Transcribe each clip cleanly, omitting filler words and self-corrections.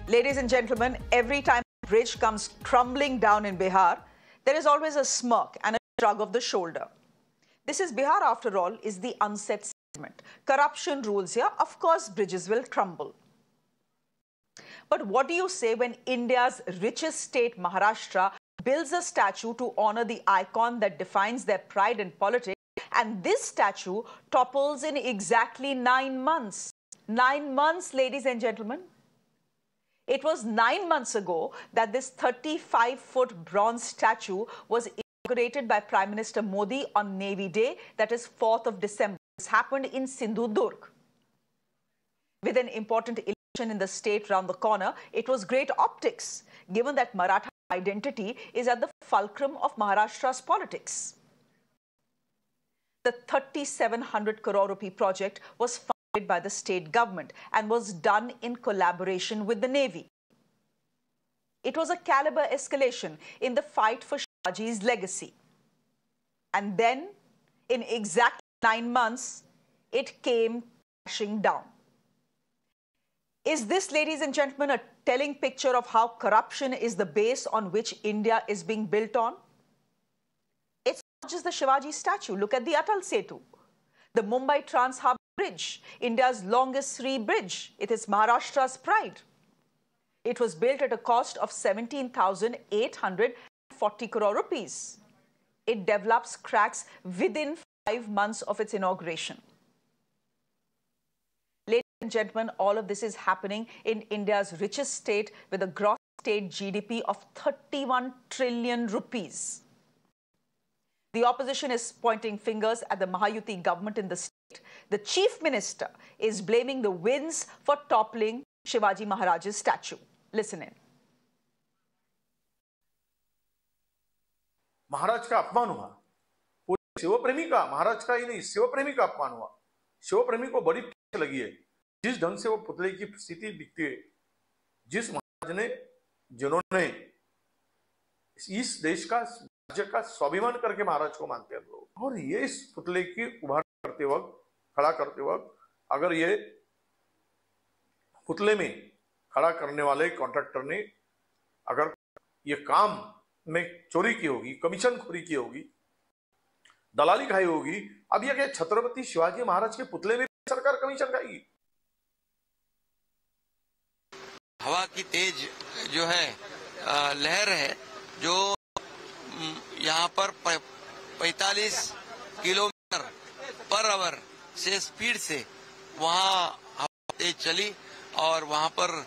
Ladies and gentlemen, every time a bridge comes crumbling down in Bihar, there is always a smirk and a shrug of the shoulder. This is Bihar, after all, is the unsaid segment. Corruption rules here. Of course, bridges will crumble. But what do you say when India's richest state, Maharashtra, builds a statue to honor the icon that defines their pride in politics, and this statue topples in exactly 9 months? 9 months, ladies and gentlemen. It was 9 months ago that this 35-foot bronze statue was inaugurated by Prime Minister Modi on Navy Day, that is 4th of December. This happened in Sindhu-Durg. With an important election in the state round the corner, it was great optics, given that Maratha identity is at the fulcrum of Maharashtra's politics. The 3,700 crore rupee project was funded by the state government and was done in collaboration with the Navy. It was a caliber escalation in the fight for Shivaji's legacy. And then, in exactly 9 months, it came crashing down. Is this, ladies and gentlemen, a telling picture of how corruption is the base on which India is being built on? It's not just the Shivaji statue. Look at the Atal Setu, the Mumbai Trans-Harbour Bridge, India's longest sea bridge. It is Maharashtra's pride. It was built at a cost of 17,840 crore rupees. It develops cracks within 5 months of its inauguration. Ladies and gentlemen, all of this is happening in India's richest state with a gross state GDP of 31 trillion rupees. The opposition is pointing fingers at the Mahayuti government in the state. The chief minister is blaming the winds for toppling Shivaji Maharaj's statue. Listen in. महाराज का अपमान हुआ, पूरे शिवप्रेमी का, महाराज का ही नहीं, शिवप्रेमी का अपमान हुआ। शिवप्रेमी को बड़ी ठेस लगी है जिस ढंग से वो पुतले की स्थिति दिखती है। जिस महाराज ने, जिन्होंने इस देश का, राज्य का स्वाभिमान करके महाराज को मानते हैं लोग, और ये इस पुतले की उभार करते वक्त, खड़ा करते वक्त, अगर ये पुतले में खड़ा करने वाले कॉन्ट्रैक्टर ने अगर ये काम में चोरी की होगी, कमीशन खोरी की होगी, दलाली खाई होगी, अब यह कि छत्रपति शिवाजी महाराज के पुतले में सरकार कमीशन खाएगी। हवा की तेज जो है लहर है, जो यहाँ पर 45 किलोमीटर पर आवर से स्पीड से वहाँ हवा तेज चली और वहाँ पर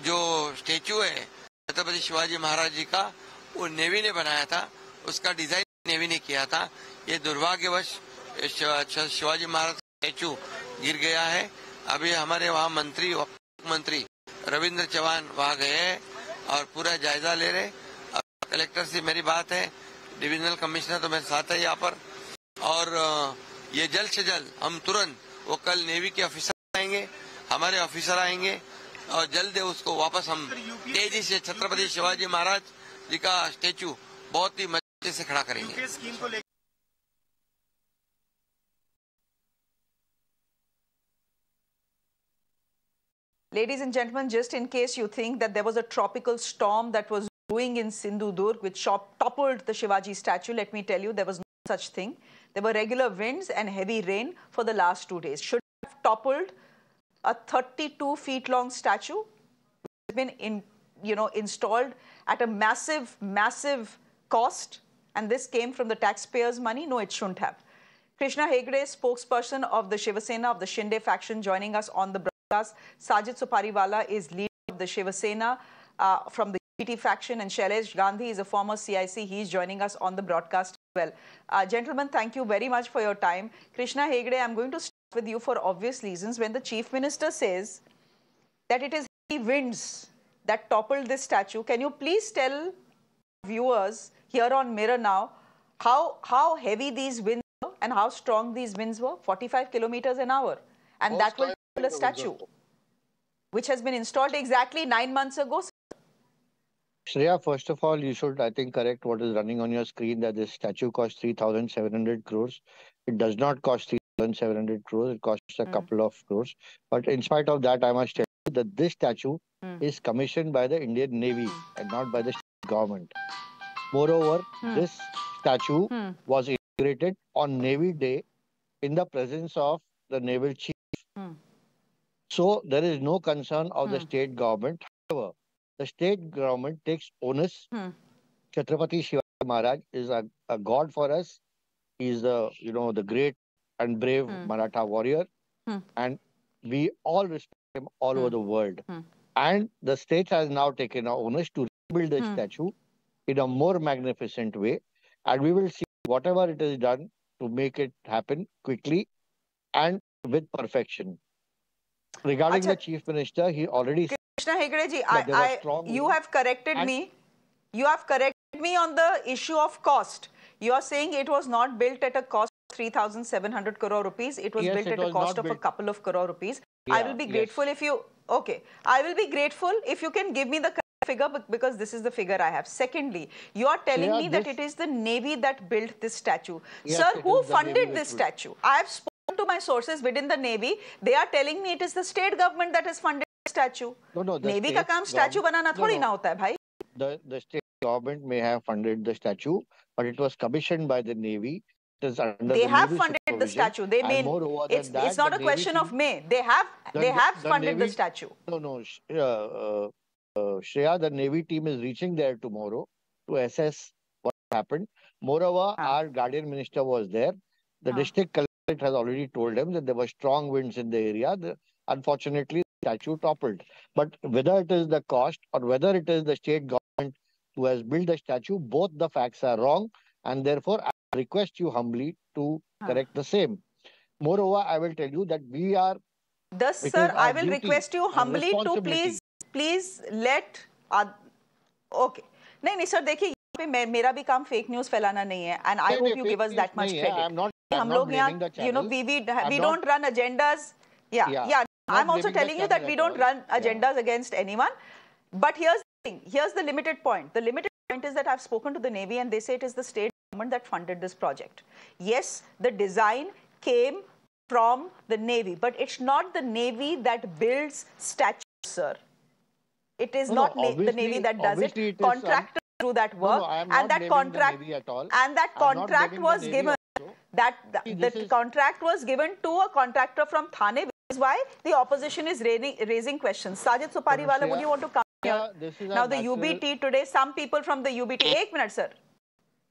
जो स्टेचू है छत्रपति शिवाजी महाराज जी का, वो नेवी ने बनाया था, उसका डिजाइन नेवी ने किया था। ये दुर्भाग्यवश शिवाजी महाराज का स्टेचू गिर गया है। अभी हमारे वहाँ मंत्री रविंद्र चौहान वहाँ गए हैं और पूरा जायजा ले रहे। कलेक्टर से मेरी बात है, डिविजनल कमिश्नर तो मेरे साथ है यहाँ पर, और ये जल्द से जल्द हम तुरंत, वो कल नेवी के ऑफिसर आएंगे, हमारे ऑफिसर आएंगे और जल्द उसको वापस हम तेजी से छत्रपति शिवाजी महाराज जी का स्टेचू बहुत ही मजे से खड़ा करेंगे। Ladies and gentlemen, just in case you think that there was a tropical storm that was brewing in Sindhu-Durg which toppled the Shivaji statue, let me tell you, there was no such thing. There were regular winds and heavy rain for the last 2 days. Should have toppled a 32 feet long statue, which has been installed at a massive cost, and this came from the taxpayers' money. No, it shouldn't have. Krishna Hegde, spokesperson of the Shiva Sena of the Shinde faction, joining us on the broadcast. Sajid Supariwala is leader of the Shiva Sena from the UPT faction, and Shailesh Gandhi is a former CIC. He is joining us on the broadcast as well. Gentlemen, thank you very much for your time. Krishna Hegde, I'm going to start with you for obvious reasons. When the Chief Minister says that it is heavy winds that toppled this statue, can you please tell viewers here on Mirror Now how heavy these winds were and how strong these winds were? 45 kilometers an hour. And that will topple a statue, which has been installed exactly 9 months ago. Shreya, first of all, you should, I think, correct what is running on your screen, that this statue costs 3,700 crores. It does not cost 3,700 crores. It costs a couple of crores. But in spite of that, I must tell you that this statue is commissioned by the Indian Navy and not by the government. Moreover, this statue was inaugurated on Navy Day in the presence of the naval chief. So there is no concern of the state government. However, the state government takes onus. Chhatrapati Shivaji Maharaj is a god for us. He is the great and brave Maratha warrior, and we all respect him all over the world. And the state has now taken onus to rebuild the statue in a more magnificent way, and we will see whatever it is done to make it happen quickly and with perfection. Regarding the Chief Minister, he already said Krishna Hegde ji, you winds have corrected me. You have corrected me on the issue of cost. You are saying it was not built at a cost of 3,700 crore rupees. It was built at a cost of a couple of crore rupees. Yeah, I will be grateful if you... Okay. I will be grateful if you can give me the figure, because this is the figure I have. Secondly, you are telling me that it is the Navy that built this statue. Yes, Sir, who funded this statue? I have spoken to my sources within the Navy. They are telling me it is the state government that has funded the statue. No, Navy का काम statue बनाना थोड़ी ना होता है भाई. The state government may have funded the statue, but it was commissioned by the Navy. They have funded the statue. They mean it's not a question of may. They have funded the statue. No, Shreya, the Navy team is reaching there tomorrow to assess what happened. Moreover, our Guardian Minister was there. The district collectorate has already told him that there were strong winds in the area. Unfortunately, the statue toppled. But whether it is the cost or whether it is the state government who has built the statue, both the facts are wrong, and therefore I request you humbly to correct the same. Moreover, I will tell you that we are... Thus, sir, I will request you humbly to please let... Okay. नहीं sir, देखिए यहाँ पे मेरा भी काम fake news फैलाना नहीं है, and I hope you give us that much credit. हम लोग यहाँ, we don't run agendas. Yeah. I'm also telling you that we don't run agendas against anyone. But here's the thing. Here's the limited point. The limited point is that I've spoken to the Navy and they say it is the state government that funded this project. Yes, the design came from the Navy, but it's not the Navy that builds statues, sir. It is not the Navy that does it. Contractors do that work, and that contract was given. The contract was given to a contractor from Thane, which is why the opposition is raising questions. Sajid Supariwala, would you want to come here? Now the UBT today, some people from the UBT. 1 minute, sir.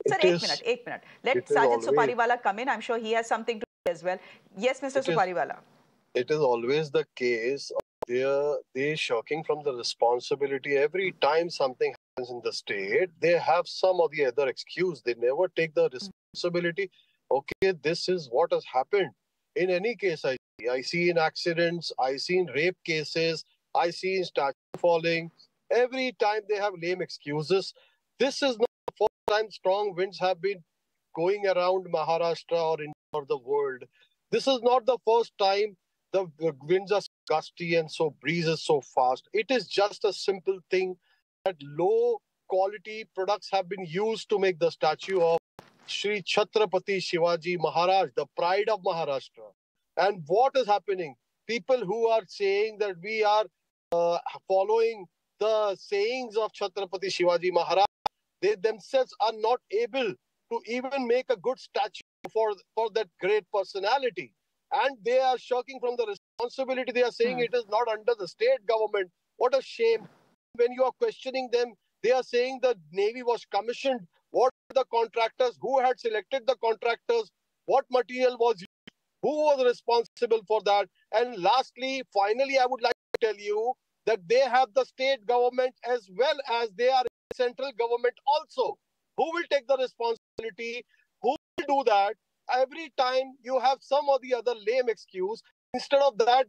Sir, 1 minute. Let Sajid Supariwala come in. I'm sure he has something to say as well. Yes, Mr. Supariwala. It is always the case. They're shirking from the responsibility. Every time something happens in the state, they have some or the other excuse. They never take the responsibility. Okay, this is what has happened. In any case, I see in accidents, I see in rape cases, I see in statue falling. Every time they have lame excuses. This is not the first time strong winds have been going around Maharashtra or the world. This is not the first time the winds are gusty and so breezes so fast. It is just a simple thing that low quality products have been used to make the statue of Shri Chhatrapati Shivaji Maharaj, the pride of Maharashtra. And what is happening? People who are saying that we are following the sayings of Chhatrapati Shivaji Maharaj, they themselves are not able to even make a good statue for that great personality. And they are shirking from the responsibility. They are saying it is not under the state government. What a shame. When you are questioning them, they are saying the Navy was commissioned. What are the contractors? Who had selected the contractors? What material was used? Who was responsible for that? And lastly, finally, I would like to tell you that they have the state government as well as they are central government also. Who will take the responsibility? Who will do that? Every time you have some or the other lame excuse. Instead of that,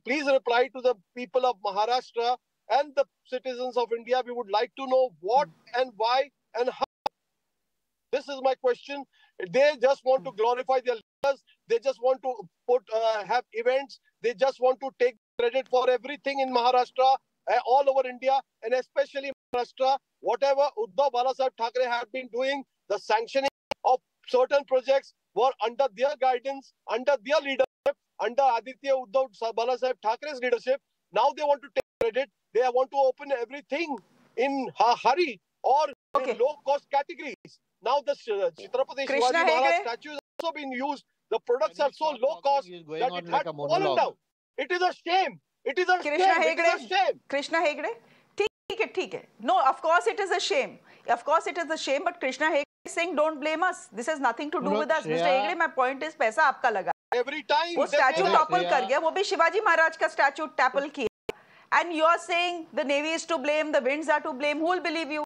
please reply to the people of Maharashtra and the citizens of India. We would like to know what and why and how. This is my question. They just want to glorify their leaders. They just want to have events. They just want to take credit for everything in Maharashtra, all over India, and especially Maharashtra. Whatever Uddhav Balasaheb Thackeray have been doing, the sanctioning of certain projects were under their guidance, under their leadership, under Aditya Uddhav Balasaheb Thackeray's leadership. Now they want to take credit. They want to open everything in a hurry or in low-cost categories. Now the Chhatrapati Shivaji Maharaj statue is also being used. The products are so low-cost that it had fallen down. It is a shame. It is a shame. It is a shame. Krishna Hegde, ठीक है. No, of course it is a shame. Of course it is a shame, but Krishna Hegde is saying don't blame us. This has nothing to do with us. Mr. Hegde, my point is पैसा आपका लगा. Every time वो statue topple कर गया. वो भी शिवाजी महाराज का statue topple किया. And you are saying the Navy is to blame, the winds are to blame. Who will believe you?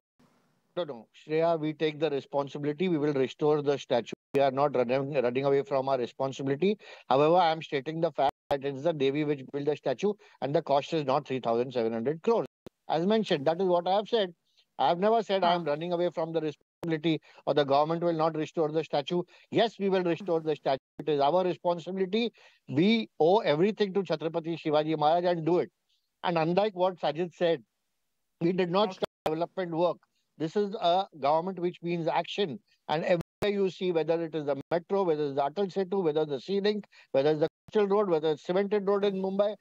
No, Shreya, we take the responsibility. We will restore the statue. We are not running away from our responsibility. However, I am stating the fact that it is the Navy which built the statue and the cost is not 3,700 crores. As mentioned, that is what I have said. I have never said I am running away from the responsibility or the government will not restore the statue. Yes, we will restore the statue. It is our responsibility. We owe everything to Chhatrapati Shivaji Maharaj and do it. And unlike what Sajid said, we did not start development work. This is a government which means action. And everywhere you see, whether it is the metro, whether it's the Atal Setu, whether the sea link, whether it's the coastal road, whether it's cemented road in Mumbai,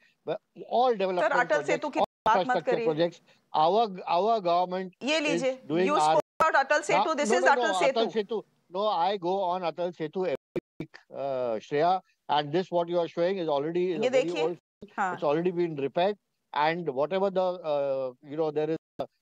all development projects, our government is doing you spoke about Atal Setu. This is Atal Setu. No, I go on Atal Setu every week, Shreya. And this, what you are showing, is already very old. It's already been repaired. And whatever the, there is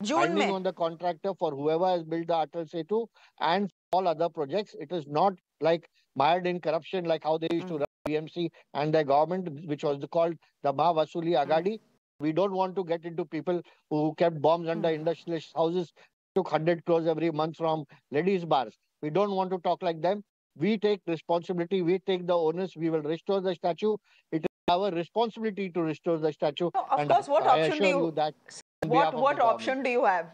binding on the contractor for whoever has built the Atal Setu and all other projects. It is not like mired in corruption like how they used to run BMC and the government, which was called the Mahawasuli Agadi. We don't want to get into people who kept bombs under industrialist houses, took 100 crores every month from ladies' bars. We don't want to talk like them. We take responsibility. We take the onus. We will restore the statue. It is our responsibility to restore the statue. No, of course, what option do you have? What option do you have?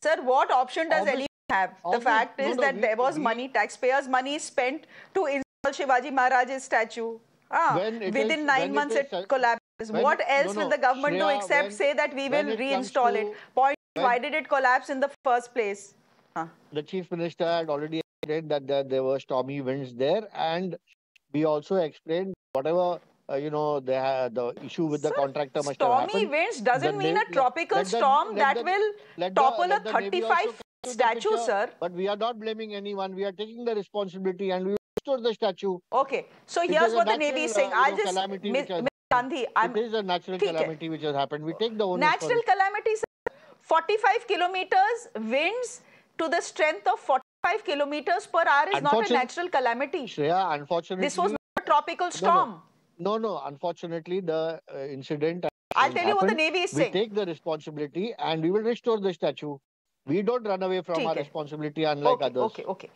Sir, what option does anyone have? The fact is that there was money, taxpayers' money spent to install Shivaji Maharaj's statue. Within 9 months it collapses. What else will the government do except say that we will reinstall it? Point, why did it collapse in the first place? The Chief Minister had already explained that there were stormy winds there, and we also explained whatever the issue with the contractor must have happened. Stormy winds doesn't mean a tropical storm that will topple a 35 statue, sir. But we are not blaming anyone. We are taking the responsibility and we will restore the statue. Okay. So here's what the Navy is saying. I'll just... Gandhi, it is a natural calamity which has happened. We take the onus. Natural calamity, sir. 45 kilometers winds to the strength of 45 kilometers per hour is not a natural calamity. Shreya, unfortunately... This was not a tropical storm. No. Unfortunately, the incident... I'll tell you what the Navy is saying. We take the responsibility and we will restore the statue. We don't run away from our responsibility unlike others. Okay.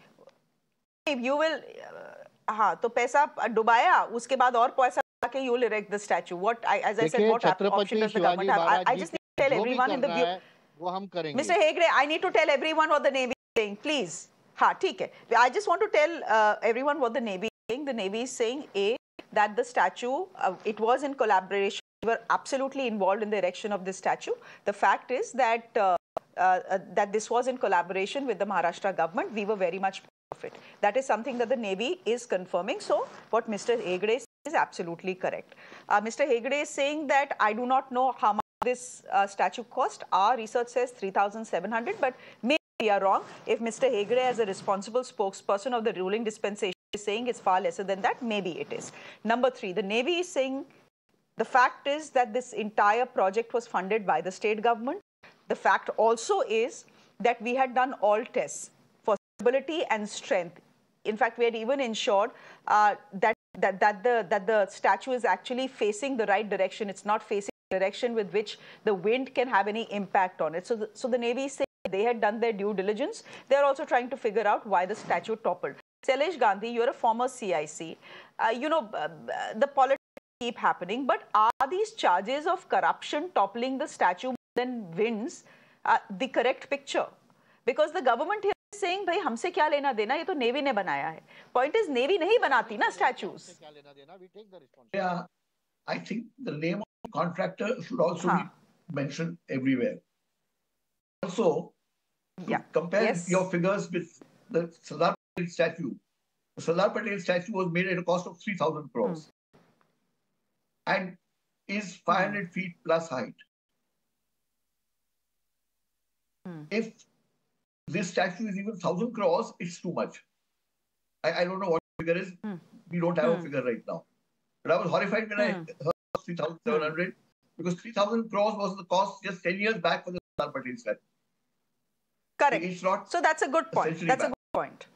You will... तो पैसा डुबाया, उसके बाद और पैसा के you will erect the statue. What, as I said, what option does the government have? I just need to tell everyone in the view... Mr. Hegde, I need to tell everyone what the Navy is saying, please. ठीक है. I just want to tell everyone what the Navy is saying. The Navy is saying, that the statue, it was in collaboration. We were absolutely involved in the erection of this statue. The fact is that that this was in collaboration with the Maharashtra government. We were very much part of it. That is something that the Navy is confirming. So what Mr. Hegde says is absolutely correct. Mr. Hegde is saying that I do not know how much this statue cost. Our research says 3,700, but maybe we are wrong. If Mr. Hegde, as a responsible spokesperson of the ruling dispensation, is saying it's far lesser than that, maybe it is. Number 3, the Navy is saying the fact is that this entire project was funded by the state government. The fact also is that we had done all tests for stability and strength. In fact, we had even ensured that the statue is actually facing the right direction. It's not facing the direction with which the wind can have any impact on it. So the Navy is saying they had done their due diligence. They're also trying to figure out why the statue toppled. Shailesh Gandhi, you're a former CIC. The politics keep happening, but are these charges of corruption toppling the statue then wins the correct picture? Because the government here is saying, bhai, humse kya lena dena, ye to Navy ne banaya hai. Point is, Navy nahi banati na statues. Yeah, I think the name of the contractor should also be mentioned everywhere. Also, compare your figures with the Sardar Patel statue. The Sardar Patel statue was made at a cost of 3,000 crores. And is 500 feet plus height. If this statue is even 1,000 crores, it's too much. I don't know what the figure is. We don't have a figure right now. But I was horrified when I heard 3,700 because 3,000 crores was the cost just 10 years back for the Sardar Patel statue. Correct. It's not. So that's a good point. That's a good point.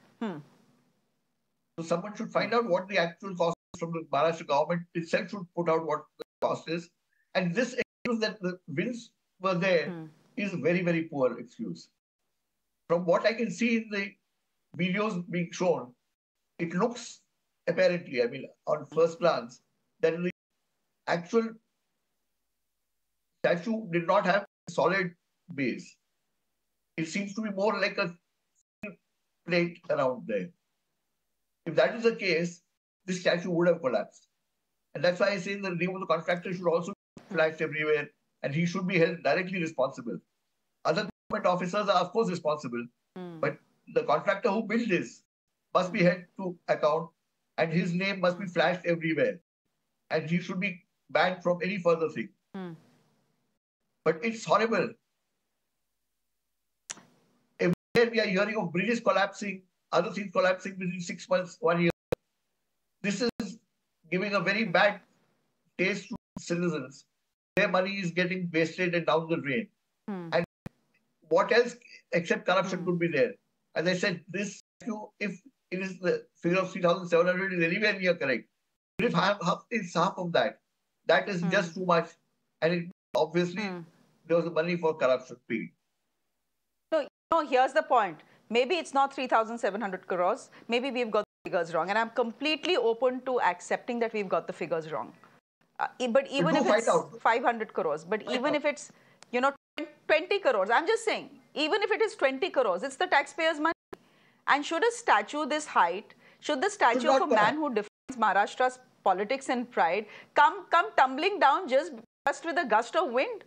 So someone should find out what the actual cost is from the Maharashtra government itself should put out what the cost is. And this excuse that the winds were there is a very, very poor excuse. From what I can see in the videos being shown, it looks apparently, I mean, on first glance, that the actual statue did not have a solid base. It seems to be more like a plate around there. If that is the case, this statue would have collapsed. And that's why I say the name of the contractor should also be flashed everywhere and he should be held directly responsible. Other government officers are of course responsible, but the contractor who built this must be held to account and his name must be flashed everywhere. And he should be banned from any further thing. But it's horrible. Everywhere we are hearing of bridges collapsing, other things collapsing within 6 months, 1 year. This is giving a very bad taste to citizens. Their money is getting wasted and down the drain. And what else except corruption could be there? As I said, this, if it is the figure of 3,700 is anywhere near correct. But if it's half of that, that is just too much. And it, obviously, there was money for corruption paid. No, here's the point. Maybe it's not 3,700 crores. Maybe we've got the figures wrong. And I'm completely open to accepting that we've got the figures wrong. But even if it's 500 crores, but even if it's, 20 crores, I'm just saying, even if it is 20 crores, it's the taxpayers' money. And should a statue this height, should the statue of a man who defines Maharashtra's politics and pride come tumbling down just with a gust of wind?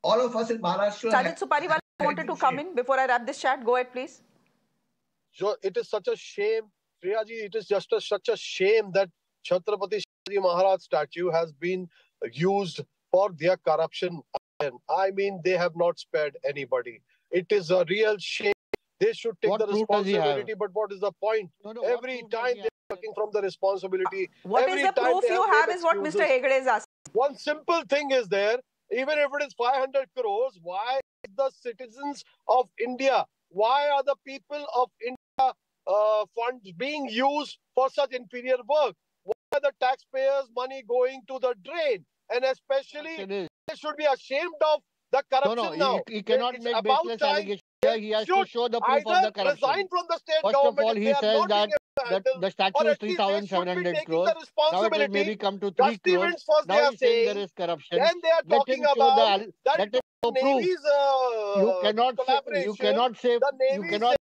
All of us in Maharashtra... Sajid Supariwala wanted to come in before I wrap this chat. Go ahead, please. So it is such a shame, Priyaji, it is just such a shame that Chhatrapati Shivaji Maharaj statue has been used for their corruption. I mean, they have not spared anybody. It is a real shame. They should take the responsibility, but what is the point? Every time they are taking from the responsibility. What is the proof you have is what Mr. Hegde is asking. One simple thing is there. Even if it is 500 crores, why the citizens of India, why are the people of India funds being used for such inferior work? Why are the taxpayers' money going to the drain? And especially, they should be ashamed of the corruption now. He cannot make baseless allegations. He has to show the proof of the corruption. Resign from the state First of government. all, he says that the statue is 3,700 crores. Now it will maybe come to 3 crores. Now he's saying there is corruption. Then they are talking about that proof. You cannot say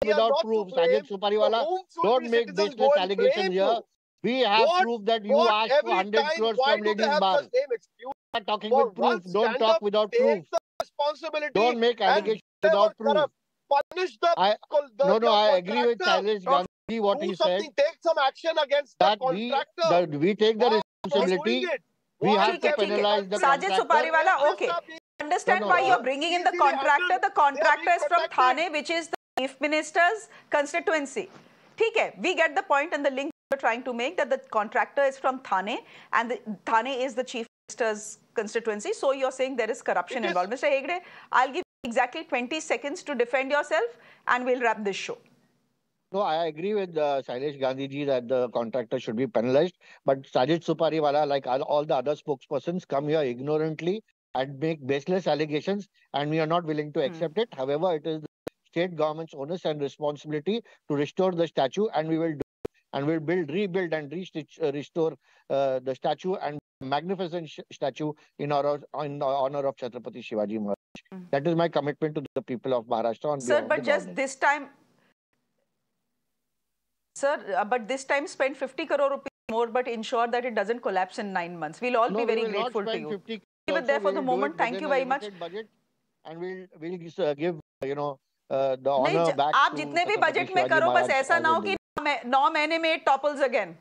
without proof. Sajid Supariwala, don't make baseless allegations here. We have proof that you asked for 100 crores from Ladies Bar. You are talking with proof. Don't talk without proof. Don't make allegations without proof. I agree with Shailesh Gandhi what he said. Take some action against the contractor. We take the responsibility. We have to penalize the contractor. Sajid Supariwala, okay. Understand why you're bringing in the contractor. The contractor is from Thane, which is the Chief Minister's constituency. Okay, we get the point and the link you're trying to make that the contractor is from Thane and Thane is the Chief Minister's constituency. So you're saying there is corruption involved. Mr. Hegde, I'll give you exactly 20 seconds to defend yourself and we'll wrap this show. No, I agree with Shailesh Gandhi ji that the contractor should be penalized. But Sajid Supariwala, like all the other spokespersons, come here ignorantly and make baseless allegations, and we are not willing to accept it. However, it is the state government's onus and responsibility to restore the statue, and we will do it. And we'll rebuild and restore the statue and magnificent statue in honor of Chhatrapati Shivaji Maharaj. That is my commitment to the people of Maharashtra. Sir, but just this time, spend 50 crore rupees more, but ensure that it doesn't collapse in 9 months. We'll all be very grateful to you. Leave it there for the moment. Thank you very much. Budget, and we'll give the honor back. आप जितने भी budget में करो, बस ऐसा ना हो कि 9 महीने में it topples again.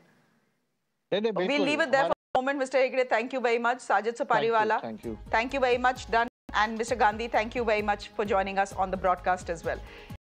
We'll leave it there for moment, Mr. Hegde. Thank you very much. Sajid Supariwala. Thank you. Thank you very much. Done. And Mr. Gandhi, thank you very much for joining us on the broadcast as well.